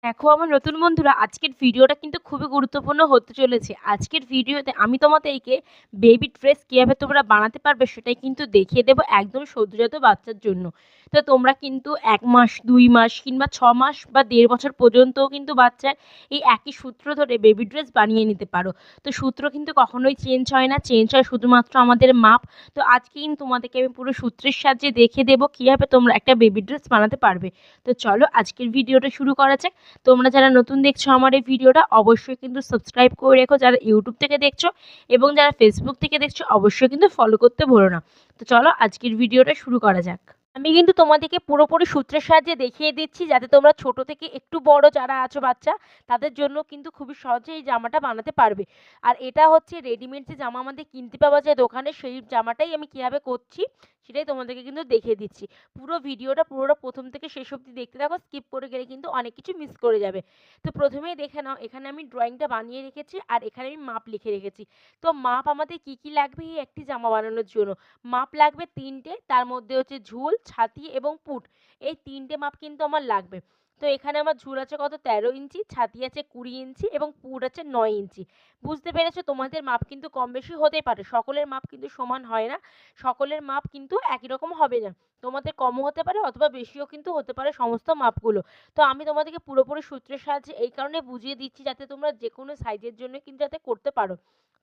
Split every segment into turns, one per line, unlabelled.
দেখো আমার নতুন বন্ধুরা, আজকের ভিডিওটা কিন্তু খুবই গুরুত্বপূর্ণ হতে চলেছে। আজকের ভিডিওতে আমি তোমাদেরকে বেবি ড্রেস কীভাবে তোমরা বানাতে পারবে সেটাই কিন্তু দেখিয়ে দেবো, একদম সদ্যজাত বাচ্চার জন্য। তো তোমরা কিন্তু 1 মাস, 2 মাস কিংবা 6 মাস বা 1.5 বছর পর্যন্তও কিন্তু বাচ্চার এই একই সূত্র ধরে বেবি ড্রেস বানিয়ে নিতে পারো। তো সূত্র কিন্তু কখনোই চেঞ্জ হয় না, চেঞ্জ হয় শুধুমাত্র আমাদের মাপ। তো আজকে কিন্তু তোমাদেরকে আমি পুরো সূত্রের সাহায্যে দেখিয়ে দেবো কীভাবে তোমরা একটা বেবি ড্রেস বানাতে পারবে। তো চলো আজকের ভিডিওটা শুরু করা যাক। তোমরা যারা নতুন দেখছো আমার এই ভিডিওটা, অবশ্যই কিন্তু সাবস্ক্রাইব করে রেখো যারা ইউটিউব থেকে দেখছো, এবং যারা ফেসবুক থেকে দেখছো অবশ্যই কিন্তু ফলো করতে ভুলো না। তো চলো আজকের ভিডিওটা শুরু করা যাক। আমি কিন্তু তোমাদেরকে পুরোপুরি সূত্রের সাহায্যে দেখিয়ে দিচ্ছি, যাতে তোমরা ছোট থেকে একটু বড় যারা আছো বাচ্চা, তাদের জন্য কিন্তু খুবই সহজে এই জামাটা বানাতে পারবে। আর এটা হচ্ছে রেডিমেড যে জামা আমাদের কিনতে পাওয়া যায় দোকানে, সেই জামাটাই আমি কীভাবে করছি সেটাই তোমাদেরকে কিন্তু দেখিয়ে দিচ্ছি। পুরো ভিডিওটা পুরোটা প্রথম থেকে শেষ অবধি দেখতে থাকো, স্কিপ করে গেলে কিন্তু অনেক কিছু মিস করে যাবে। তো প্রথমেই দেখে নাও, এখানে আমি ড্রয়িংটা বানিয়ে রেখেছি আর এখানে আমি মাপ লিখে রেখেছি। তো মাপ আমাদের কি কি লাগবে এই একটি জামা বানানোর জন্য? মাপ লাগবে 3টে, তার মধ্যে হচ্ছে ঝুল, ছাতি এবং পুট। এই 3টে মাপ কিন্তু আমার লাগবে। তো এখানে আমার ঝুল আছে কত, 13 ইঞ্চি, ছাতি আছে 20 ইঞ্চি এবং পুট আছে 9 ইঞ্চি। বুঝতে পেরেছো? তোমাদের মাপ কিন্তু কম বেশি হতেই পারে, সকলের মাপ কিন্তু সমান হয় না, সকলের মাপ কিন্তু একই রকম হবে না। তোমাদের কমও হতে পারে অথবা বেশিও কিন্তু হতে পারে সমস্ত মাপগুলো। তো আমি তোমাদেরকে পুরোপুরি সূত্রের সাহায্যে এই কারণে বুঝিয়ে দিচ্ছি, যাতে তোমরা যে কোনো সাইজের জন্য কিন্তু যাতে করতে পারো।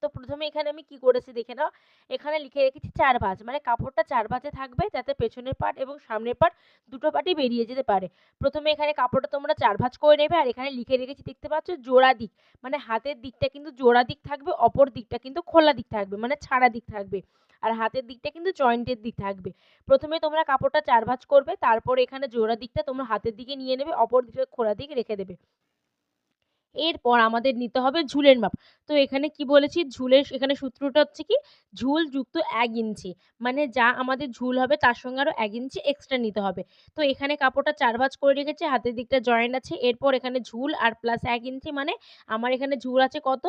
তো প্রথমে এখানে আমি কি করেছি দেখে নাও। এখানে লিখে রেখেছি 4 ভাঁজ, মানে কাপড়টা 4 ভাঁজে থাকবে, যাতে পেছনের পার্ট এবং সামনের পার্ট দুটো পার্টই বেরিয়ে যেতে পারে। প্রথমে এখানে কাপড়টা তোমরা 4 ভাঁজ করে নেবে, আর এখানে লিখে রেখেছি দেখতে পাচ্ছ জোড়া দিক, মানে হাতের দিকটা কিন্তু জোড়া দিক থাকবে, অপর দিকটা কিন্তু খোলা দিক থাকবে, মানে ছাড়া দিক থাকবে। আর হাতের দিকটা কিন্তু জয়েন্টের দিক থাকবে। প্রথমে তোমরা কাপড়টা 4 ভাঁজ করবে, তারপরে এখানে জোড়া দিকটা তোমরা হাতের দিকে নিয়ে নেবে, অপর দিকে খোলা দিক রেখে দেবে। এরপর আমাদের নিতে হবে ঝুলের মাপ। তো এখানে কি বলেছি, ঝুলের এখানে সূত্রটা হচ্ছে কি, ঝুল যুক্ত 1 ইঞ্চি, মানে যা আমাদের ঝুল হবে তার সঙ্গে আরও 1 ইঞ্চি এক্সট্রা নিতে হবে। তো এখানে কাপড়টা 4 ভাঁজ করে রেখেছি, হাতের দিকটা জয়েন্ট আছে। এরপর এখানে ঝুল আর প্লাস 1 ইঞ্চি, মানে আমার এখানে ঝুল আছে কত,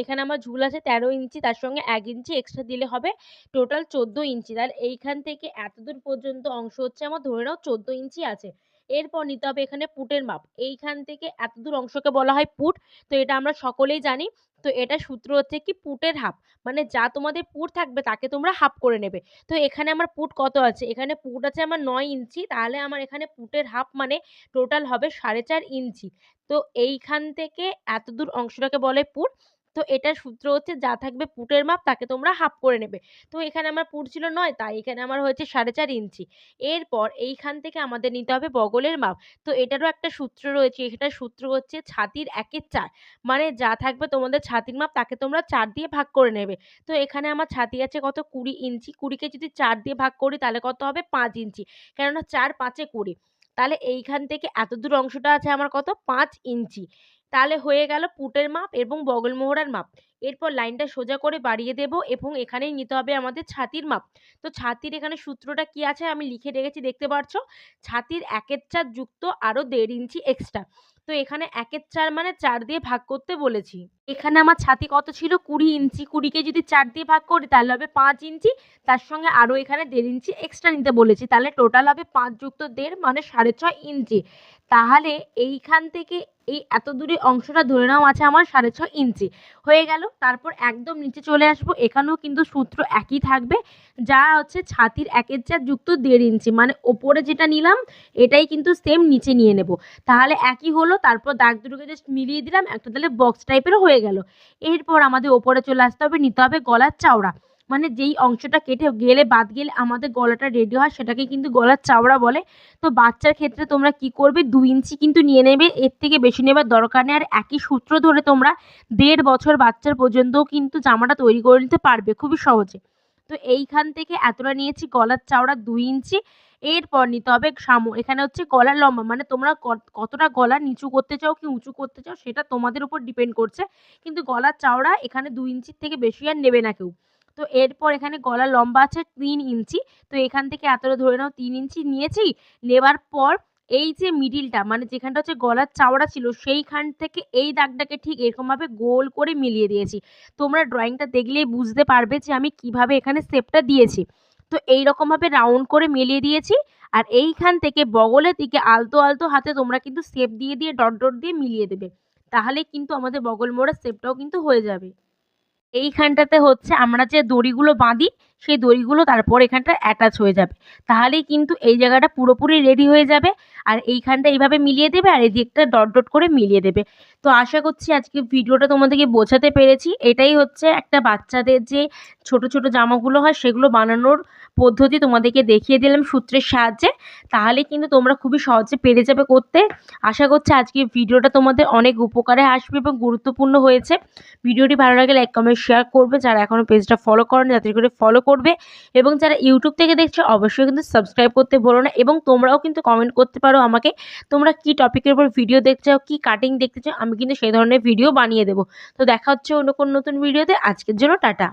এখানে আমার ঝুল আছে 13 ইঞ্চি, তার সঙ্গে 1 ইঞ্চি এক্সট্রা দিলে হবে টোটাল 14 ইঞ্চি। তাহলে এইখান থেকে এতদূর পর্যন্ত অংশ হচ্ছে আমার, ধরে নাও 14 ইঞ্চি আছে। এরপর নিতে হবে এখানে পুটের মাপ। এইখান থেকে এতদূর অংশকে বলা হয় পুট। তো এটা আমরা সকলেই জানি। তো এটার সূত্র হচ্ছে কি, পুটের হাফ। মানে যা তোমাদের পুট থাকবে তাকে তোমরা হাফ করে নেবে। তো এখানে আমার পুট কত আছে? এখানে পুট আছে আমার 9 ইঞ্চি। তাহলে আমার এখানে পুটের হাফ মানে টোটাল হবে 4.5 ইঞ্চি। তো এইখান থেকে এতদূর অংশটাকে বলে পুট। তো এটার সূত্র হচ্ছে, যা থাকবে পুটের মাপ তাকে তোমরা হাফ করে নেবে। তো এখানে আমার পুট ছিল 9, তাই এখানে আমার হয়েছে 4.5 ইঞ্চি। এরপর এইখান থেকে আমাদের নিতে হবে বগলের মাপ। তো এটারও একটা সূত্র রয়েছে, সেটার সূত্র হচ্ছে ছাতির 1/4, মানে যা থাকবে তোমাদের ছাতির মাপ তাকে তোমরা 4 দিয়ে ভাগ করে নেবে। তো এখানে আমার ছাতি আছে কত, 20 ইঞ্চি। 20কে যদি 4 দিয়ে ভাগ করি তাহলে কত হবে, 5 ইঞ্চি। কেননা 4 5 এ 20। তাহলে এইখান থেকে এতদূর অংশটা আছে আমার কত, 5 ইঞ্চি। তাহলে হয়ে গেল পুটের মাপ এবং বগল মোহরার মাপ। এরপর লাইনটা সোজা করে বাড়িয়ে দেব এবং এখানেই নিতে হবে আমাদের ছাতির মাপ। তো ছাতির এখানে সূত্রটা কি আছে আমি লিখে রেখেছি দেখতে পাচ্ছ, ছাতির 1/4 যুক্ত আরও 1.5 ইঞ্চি এক্সট্রা। তো এখানে 1/4 মানে 4 দিয়ে ভাগ করতে বলেছি। এখানে আমার ছাতি কত ছিল, 20 ইঞ্চি। 20কে যদি 4 দিয়ে ভাগ করি তাহলে হবে 5 ইঞ্চি। তার সঙ্গে আরও এখানে 1.5 ইঞ্চি এক্সট্রা নিতে বলেছি, তাহলে টোটাল হবে 5 যুক্ত 1.5 মানে 6.5 ইঞ্চি। তাহলে এইখান থেকে এই এত দূরে অংশটা ধরে নাও আছে আমার 6.5 ইঞ্চি হয়ে গেল। তারপর একদম নিচে চলে আসবো, এখানেও কিন্তু সূত্র একই থাকবে, যা হচ্ছে ছাতির 1/4 যুক্ত 1.5 ইঞ্চি, মানে ওপরে যেটা নিলাম এটাই কিন্তু সেম নিচে নিয়ে নেব। তাহলে একই হলো। তারপর দাগ দুটোকে জাস্ট মিলিয়ে দিলাম, একটা তাহলে বক্স টাইপেরও হয়ে গেল। এরপর আমাদের ওপরে চলে আসতে হবে, নিতে হবে গলার চওড়া, মানে যেই অংশটা কেটে গেলে বাদ গেলে আমাদের গলাটা রেডি হয় সেটাকে কিন্তু গলার চওড়া বলে। তো বাচ্চার ক্ষেত্রে তোমরা কি করবে, 2 ইঞ্চি কিন্তু নিয়ে নেবে, এর থেকে বেশি নেবার দরকার নেই। আর একই সূত্র ধরে তোমরা 1.5 বছর বাচ্চার পর্যন্তও কিন্তু জামাটা তৈরি করে নিতে পারবে খুবই সহজে। তো এইখান থেকে এতটা নিয়েছি গলার চওড়া 2 ইঞ্চি। এরপর নিতে হবে এখানে হচ্ছে গলার লম্বা, মানে তোমরা কতটা গলা নিচু করতে চাও কি উঁচু করতে চাও সেটা তোমাদের উপর ডিপেন্ড করছে, কিন্তু গলার চওড়া এখানে 2 ইঞ্চির থেকে বেশি আর নেবে না কেউ। তো এরপর এখানে গলার লম্বা আছে 3 ইঞ্চি। তো এখান থেকে এতটা ধরে নাও 3 ইঞ্চি নিয়েছি। নেবার পর এই যে মিডিলটা, মানে যেখানটা হচ্ছে গলার চওড়া ছিল, সেইখান থেকে এই দাগটাকে ঠিক এরকমভাবে গোল করে মিলিয়ে দিয়েছি। তোমরা ড্রয়িংটা দেখলেই বুঝতে পারবে যে আমি কিভাবে এখানে শেপটা দিয়েছি। তো এইরকমভাবে রাউন্ড করে মিলিয়ে দিয়েছি। আর এইখান থেকে বগলের দিকে আলতো আলতো হাতে তোমরা কিন্তু শেপ দিয়ে দিয়ে ডট ডট দিয়ে মিলিয়ে দেবে। তাহলেই কিন্তু আমাদের বগল মোড়ার শেপটাও কিন্তু হয়ে যাবে। এইখানটাতে হচ্ছে আমরা যে দড়িগুলো বাঁধি সেই দড়িগুলো তারপর এখানটায় অ্যাটাচ হয়ে যাবে। তাহলেই কিন্তু এই জায়গাটা পুরোপুরি রেডি হয়ে যাবে। আর এইখানটা এইভাবে মিলিয়ে দেবে আর এই দিকটা ডট ডট করে মিলিয়ে দেবে। তো আশা করছি আজকে ভিডিওটা তোমাদেরকে বোঝাতে পেরেছি। এটাই হচ্ছে একটা বাচ্চাদের যে ছোট ছোট জামাগুলো হয় সেগুলো বানানোর পদ্ধতি তোমাদেরকে দেখিয়ে দিলাম সূত্রের সাহায্যে। তাহলে কিন্তু তোমরা খুবই সহজে পেরে যাবে করতে। আশা করছি আজকের ভিডিওটা তোমাদের অনেক উপকারে আসবে এবং গুরুত্বপূর্ণ হয়েছে। ভিডিওটি ভালো লাগলে লাইক কমেন্ট শেয়ার করবে। যারা এখনও পেজটা ফলো করেনি যাতে করে ফলো করবে এবং যারা ইউটিউব থেকে দেখছো অবশ্যই কিন্তু সাবস্ক্রাইব করতে ভুলো না। এবং তোমরাও কিন্তু কমেন্ট করতে পারো আমাকে তোমরা কী টপিকের উপর ভিডিও দেখতে চাও, কী কাটিং দেখতে চাও, আমি কিন্তু সেই ধরনের ভিডিও বানিয়ে দেবো। তো দেখা হচ্ছে অন্য কোনো নতুন ভিডিওতে। আজকের জন্য টাটা।